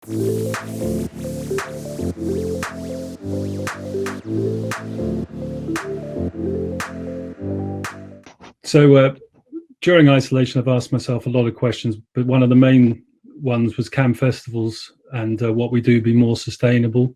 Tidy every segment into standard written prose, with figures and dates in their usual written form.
So during isolation, I've asked myself a lot of questions, but one of the main ones was, can festivals and what we do be more sustainable?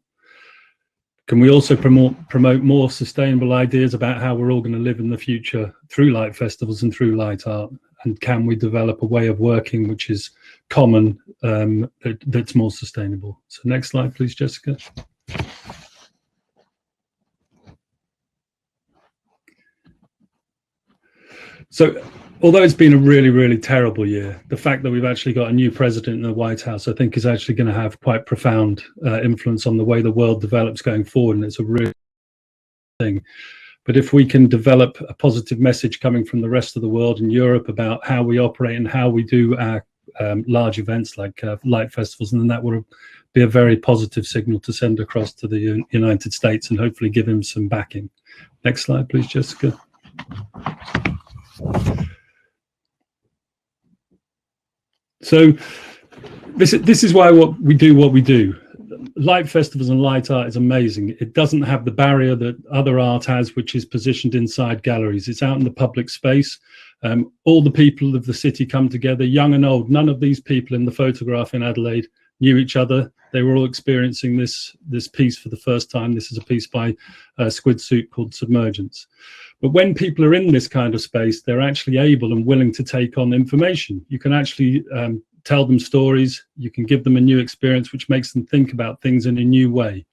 Can we also promote more sustainable ideas about how we're all going to live in the future through light festivals and through light art? And can we develop a way of working which is common, that's more sustainable? So next slide, please, Jessica. So although it's been a really, really terrible year, the fact that we've actually got a new president in the White House, I think is actually going to have quite profound influence on the way the world develops going forward. And it's a real thing. But if we can develop a positive message coming from the rest of the world and Europe about how we operate and how we do our large events like light festivals, and then that will be a very positive signal to send across to the United States and hopefully give him some backing. Next slide, please, Jessica. So this is why what we do. Light festivals and light art is amazing. It doesn't have the barrier that other art has, which is positioned inside galleries. It's out in the public space. All the people of the city come together, young and old. None of these people in the photograph in Adelaide knew each other. They were all experiencing this piece for the first time. This is a piece by Squid Soup called Submergence. But when people are in this kind of space, they're actually able and willing to take on information. You can actually tell them stories. You can give them a new experience, which makes them think about things in a new way.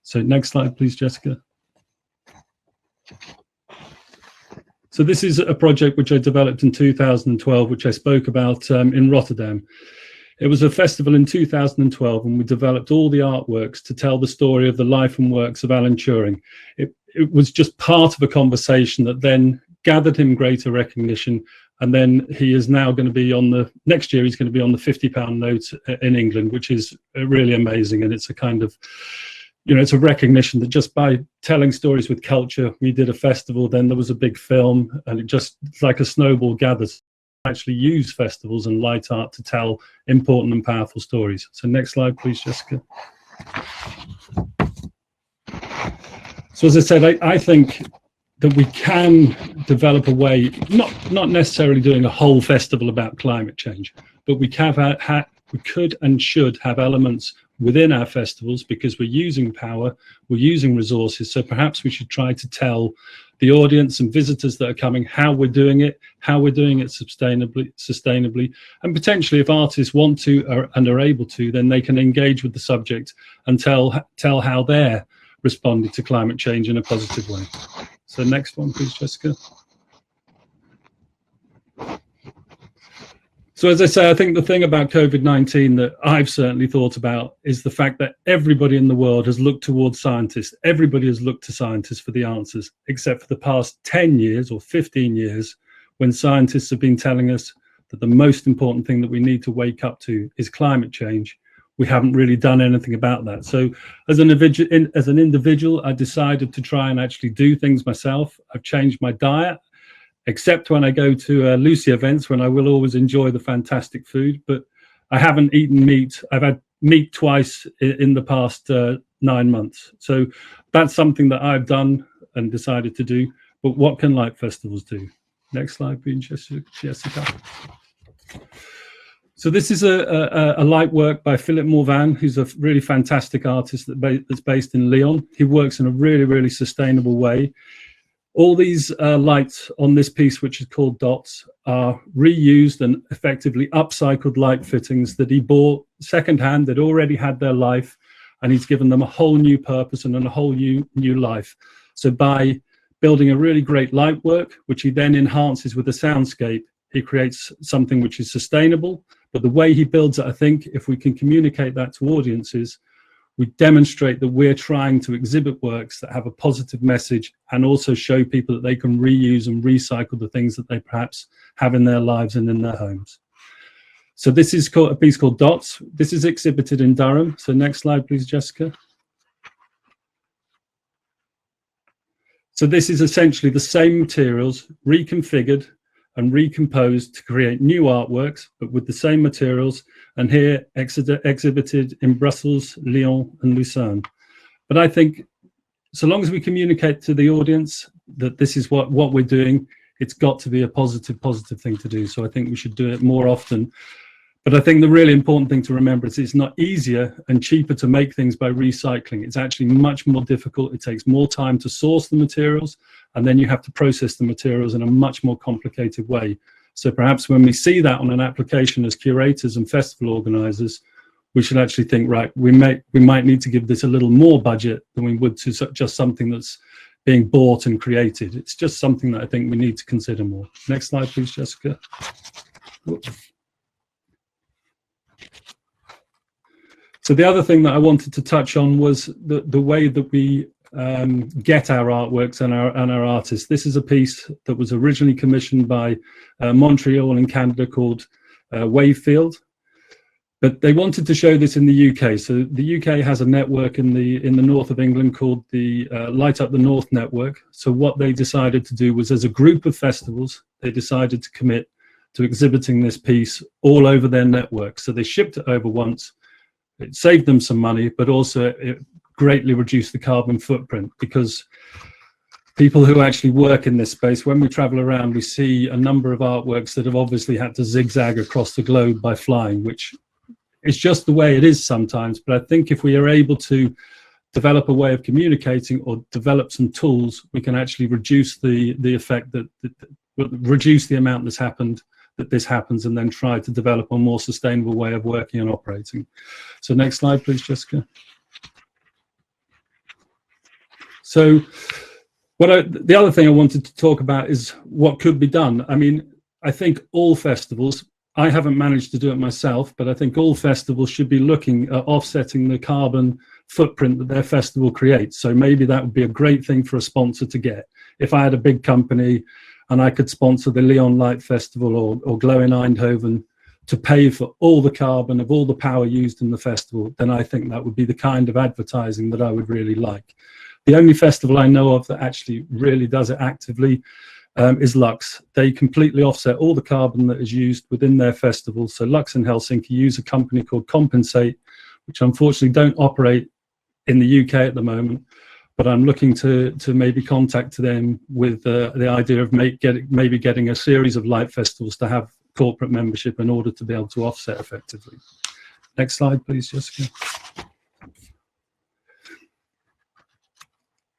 So next slide, please, Jessica. So this is a project which I developed in 2012, which I spoke about in Rotterdam. It was a festival in 2012, and we developed all the artworks to tell the story of the life and works of Alan Turing. It was just part of a conversation that then gathered him greater recognition. And then he is now going to be on the, next year, he's going to be on the £50 note in England, which is really amazing. And it's a kind of, it's a recognition that just by telling stories with culture, we did a festival, then there was a big film, and it just, it's like a snowball gathers. Actually use festivals and light art to tell important and powerful stories. So next slide, please, Jessica. So as I said, I think that we can develop a way, not necessarily doing a whole festival about climate change, but we could and should have elements within our festivals, because we're using power, we're using resources. So perhaps we should try to tell the audience and visitors that are coming how we're doing it sustainably, and potentially if artists want to and are able to, then they can engage with the subject and tell how they're responding to climate change in a positive way. So next one, please, Jessica. So as I say, I think the thing about COVID-19 that I've certainly thought about is the fact that everybody in the world has looked towards scientists. Everybody has looked to scientists for the answers, except for the past 10 years or 15 years, when scientists have been telling us that the most important thing that we need to wake up to is climate change. We haven't really done anything about that. So as an individual, I decided to try and actually do things myself. I've changed my diet, except when I go to LUCI events, when I will always enjoy the fantastic food, but I haven't eaten meat. I've had meat twice in the past 9 months. So that's something that I've done and decided to do. But what can light festivals do? Next slide, please, Jessica. So this is a light work by Philippe Morvan, who's a really fantastic artist that's based in Lyon. He works in a really, really sustainable way. All these lights on this piece, which is called Dots, are reused and effectively upcycled light fittings that he bought secondhand that already had their life, and he's given them a whole new purpose and a whole new life. So by building a really great light work, which he then enhances with a soundscape, he creates something which is sustainable. But the way he builds it, I think, if we can communicate that to audiences, we demonstrate that we're trying to exhibit works that have a positive message and also show people that they can reuse and recycle the things that they perhaps have in their lives and in their homes. So this is called a piece called Dots. This is exhibited in Durham. So next slide, please, Jessica. So this is essentially the same materials reconfigured and recomposed to create new artworks, but with the same materials, and here exhibited in Brussels, Lyon, and Lucerne. But I think so long as we communicate to the audience that this is what we're doing, it's got to be a positive thing to do. So I think we should do it more often. But I think the really important thing to remember is it's not easier and cheaper to make things by recycling. It's actually much more difficult. It takes more time to source the materials, and then you have to process the materials in a much more complicated way. So perhaps when we see that on an application as curators and festival organizers, we should actually think, right, we might need to give this a little more budget than we would to just something that's being bought and created. It's just something that I think we need to consider more. Next slide, please, Jessica. Oops. So the other thing that I wanted to touch on was the way that we get our artworks and our artists. This is a piece that was originally commissioned by Montreal in Canada called Wavefield. But they wanted to show this in the UK. So the UK has a network in the north of England called the Light Up the North network. So what they decided to do was, as a group of festivals, they decided to commit to exhibiting this piece all over their network. So they shipped it over once. It saved them some money, but also it greatly reduced the carbon footprint, because people who actually work in this space, when we travel around, we see a number of artworks that have obviously had to zigzag across the globe by flying, which it's just the way it is sometimes. But I think if we are able to develop a way of communicating or develop some tools, we can actually reduce the effect reduce the amount that this happens, and then try to develop a more sustainable way of working and operating. So next slide, please, Jessica. So the other thing I wanted to talk about is what could be done. I mean, I think all festivals, I haven't managed to do it myself, but I think all festivals should be looking at offsetting the carbon footprint that their festival creates. So maybe that would be a great thing for a sponsor to get. If I had a big company and I could sponsor the Lyon Light Festival or Glow in Eindhoven to pay for all the carbon of all the power used in the festival, then I think that would be the kind of advertising that I would really like. The only festival I know of that actually really does it actively is Lux. They completely offset all the carbon that is used within their festival. So Lux in Helsinki use a company called Compensate, which unfortunately don't operate in the UK at the moment, but I'm looking to maybe contact them with the idea of maybe getting a series of light festivals to have corporate membership in order to be able to offset effectively. Next slide, please, Jessica.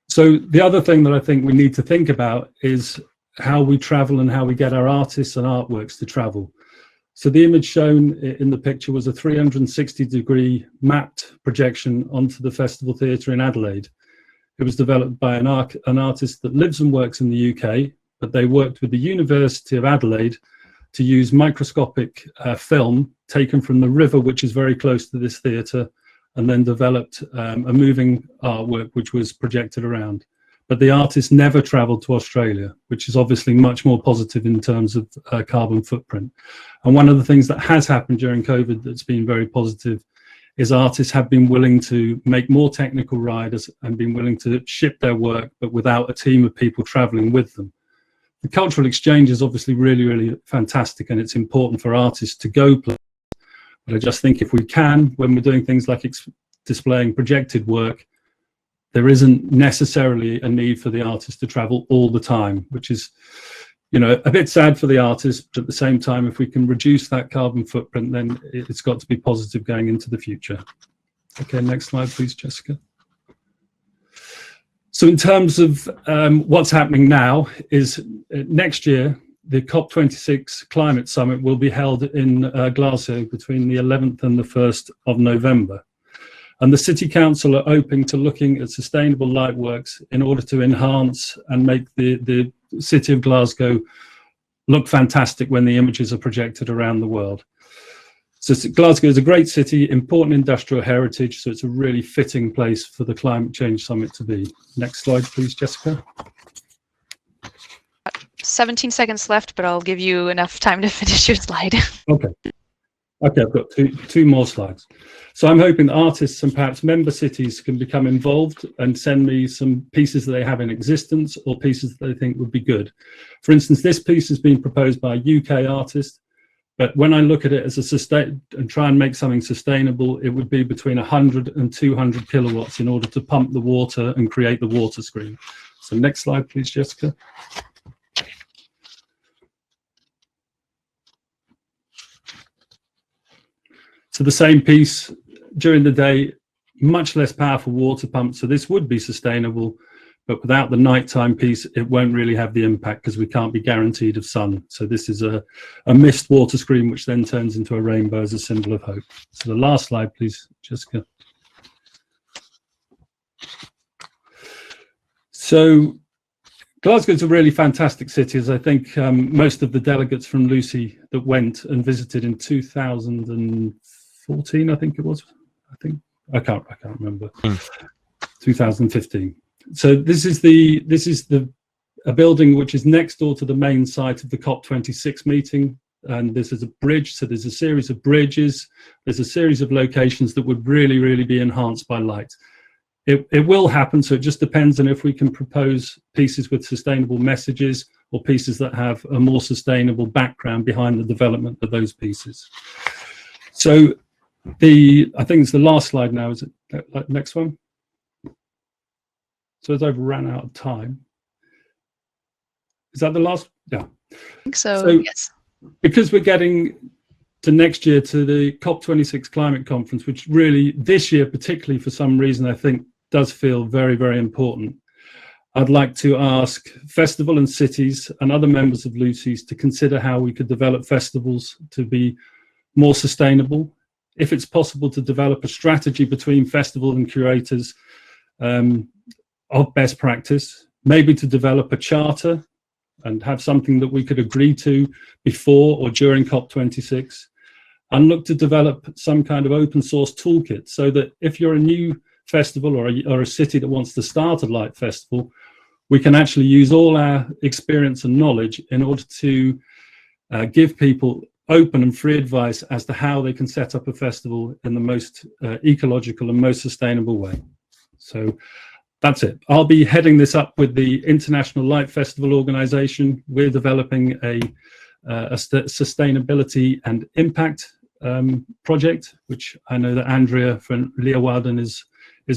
So the other thing that I think we need to think about is how we travel and how we get our artists and artworks to travel. So the image shown in the picture was a 360-degree mapped projection onto the Festival Theatre in Adelaide. It was developed by an artist that lives and works in the UK, but they worked with the University of Adelaide to use microscopic film taken from the river, which is very close to this theatre, and then developed a moving artwork which was projected around. But the artist never travelled to Australia, which is obviously much more positive in terms of carbon footprint. And one of the things that has happened during COVID that's been very positive is artists have been willing to make more technical riders and been willing to ship their work, but without a team of people travelling with them. The cultural exchange is obviously really, really fantastic, and it's important for artists to go places. But I just think if we can, when we're doing things like displaying projected work, there isn't necessarily a need for the artist to travel all the time, which is, you know, a bit sad for the artist, but at the same time, if we can reduce that carbon footprint, then it's got to be positive going into the future. Okay, next slide, please, Jessica. So in terms of what's happening now is next year, the COP26 Climate Summit will be held in Glasgow between the 11th and the 1st of November. And the City Council are open to looking at sustainable light works in order to enhance and make the city of Glasgow look fantastic when the images are projected around the world. So Glasgow is a great city, important industrial heritage, so it's a really fitting place for the Climate Change Summit to be. Next slide, please, Jessica. 17 seconds left, but I'll give you enough time to finish your slide. Okay. Okay, I've got two more slides. So I'm hoping that artists and perhaps member cities can become involved and send me some pieces that they have in existence or pieces that they think would be good. For instance, this piece has been proposed by a UK artist, but when I look at it as a sustain and try and make something sustainable, it would be between 100 and 200 kilowatts in order to pump the water and create the water screen. So next slide, please, Jessica. So the same piece during the day, much less powerful water pump. So this would be sustainable, but without the nighttime piece, it won't really have the impact because we can't be guaranteed of sun. So this is a mist water screen, which then turns into a rainbow as a symbol of hope. So the last slide, please, Jessica. So Glasgow is a really fantastic city, as I think most of the delegates from LUCI that went and visited in 2014, I think it was. I can't remember. 2015. So this is a building which is next door to the main site of the COP26 meeting, and this is a bridge. So there's a series of bridges. There's a series of locations that would really be enhanced by light. It will happen, so it just depends on if we can propose pieces with sustainable messages or pieces that have a more sustainable background behind the development of those pieces. So I think it's the last slide now, is it? Next one. So as I've ran out of time. Is that the last? Yeah. I think so, yes. Because we're getting to next year to the COP26 climate conference, which really this year, particularly for some reason, I think does feel very important. I'd like to ask festival and cities and other members of LUCI's to consider how we could develop festivals to be more sustainable. If it's possible to develop a strategy between festival and curators of best practice, maybe to develop a charter and have something that we could agree to before or during COP26, and look to develop some kind of open source toolkit so that if you're a new festival or a city that wants to start a light festival, we can actually use all our experience and knowledge in order to give people open and free advice as to how they can set up a festival in the most ecological and most sustainable way. So that's it. I'll be heading this up with the International Light Festival Organization. We're developing a sustainability and impact project, which I know that Andrea from Leeuwarden is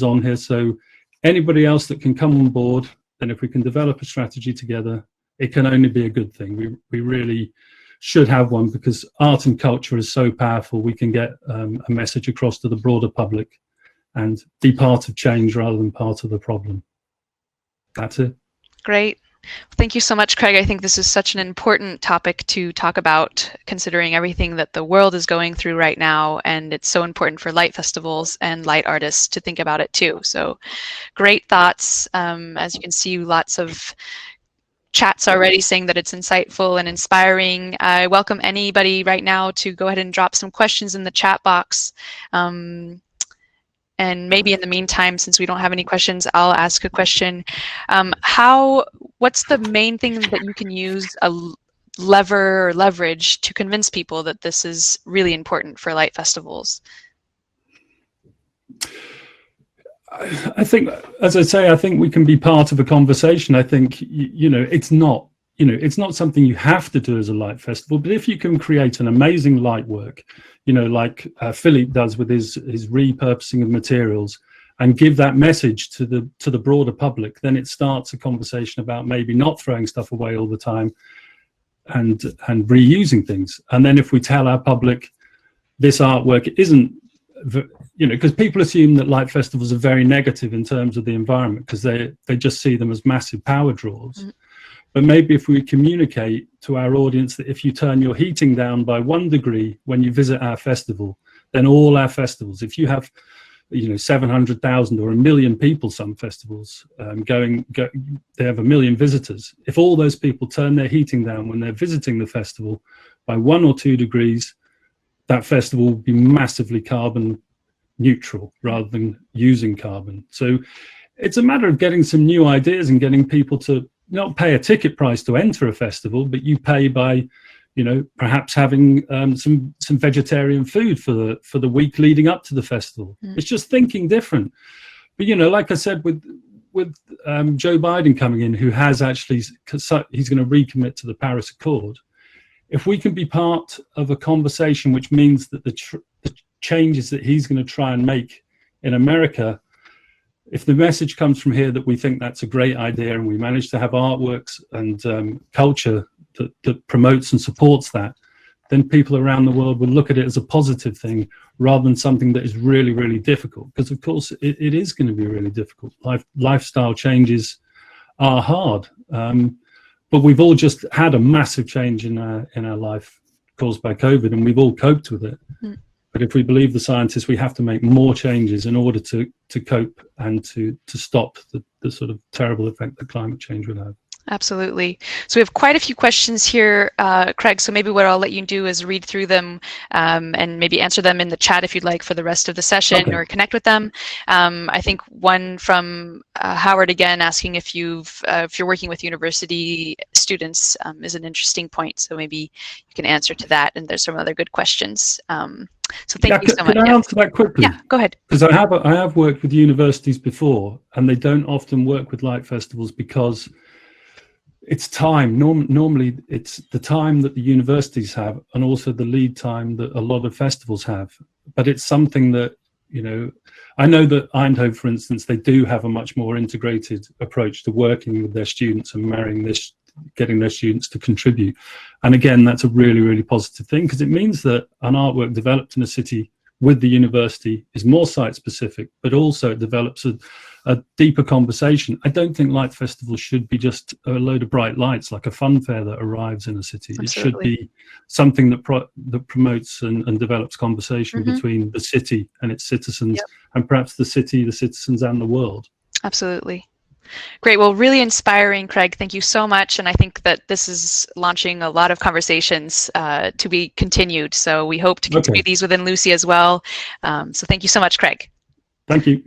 on here. So anybody else that can come on board, then if we can develop a strategy together, it can only be a good thing. We really should have one, because art and culture is so powerful. We can get a message across to the broader public and be part of change rather than part of the problem. That's it. Great. Thank you so much, Craig. I think this is such an important topic to talk about, considering everything that the world is going through right now, and it's so important for light festivals and light artists to think about it too. So great thoughts. As you can see, lots of chats already saying that it's insightful and inspiring. I welcome anybody right now to go ahead and drop some questions in the chat box. And maybe in the meantime, since we don't have any questions, I'll ask a question. What's the main thing that you can use a lever or leverage to convince people that this is really important for light festivals? I think, as I say, I think we can be part of a conversation. I think, it's not something you have to do as a light festival, but if you can create an amazing light work, like Philippe does with his repurposing of materials, and give that message to the broader public, then it starts a conversation about maybe not throwing stuff away all the time and reusing things. And then if we tell our public this artwork isn't, because people assume that light festivals are very negative in terms of the environment, because they just see them as massive power draws. Mm-hmm. But maybe if we communicate to our audience that if you turn your heating down by 1 degree when you visit our festival, then all our festivals, if you have 700,000 or 1 million people, some festivals they have 1 million visitors. If all those people turn their heating down when they're visiting the festival by 1 or 2 degrees, that festival will be massively carbon neutral rather than using carbon. So it's a matter of getting some new ideas and getting people to not pay a ticket price to enter a festival, but you pay by you know, perhaps having some vegetarian food for the week leading up to the festival. It's just thinking different. But, you know, like I said, with Joe Biden coming in, who has actually, he's going to recommit to the Paris Accord. If we can be part of a conversation which means that the changes that he's going to try and make in America, if the message comes from here that we think that's a great idea, and we manage to have artworks and culture that promotes and supports that, then people around the world will look at it as a positive thing rather than something that is really, really difficult. Because of course it is going to be really difficult. Lifestyle changes are hard. But we've all just had a massive change in our life caused by COVID, and we've all coped with it. But if we believe the scientists, we have to make more changes in order to cope and to stop the sort of terrible effect that climate change will have. Absolutely. So we have quite a few questions here, Craig. So maybe what I'll let you do is read through them and maybe answer them in the chat if you'd like for the rest of the session, or connect with them. I think one from Howard again asking if you're working with university students is an interesting point. So maybe you can answer to that. And there's some other good questions. So thank you so much. Can I answer that quickly? Yeah, go ahead. Because I have worked with universities before, and they don't often work with light festivals because it's time. Normally, it's the time that the universities have, and also the lead time that a lot of festivals have. But it's something that, you know, I know that Eindhoven, for instance, they do have a much more integrated approach to working with their students and getting their students to contribute. And again, that's a really, really positive thing, because it means that an artwork developed in a city with the university is more site specific, but also it develops a deeper conversation. I don't think light festivals should be just a load of bright lights, like a fun fair that arrives in a city. Absolutely. It should be something that promotes and develops conversation between the city and its citizens, and perhaps the city, the citizens, and the world. Absolutely. Great. Well, really inspiring, Craig. Thank you so much. And I think that this is launching a lot of conversations to be continued. So we hope to continue these within LUCI as well. So thank you so much, Craig. Thank you.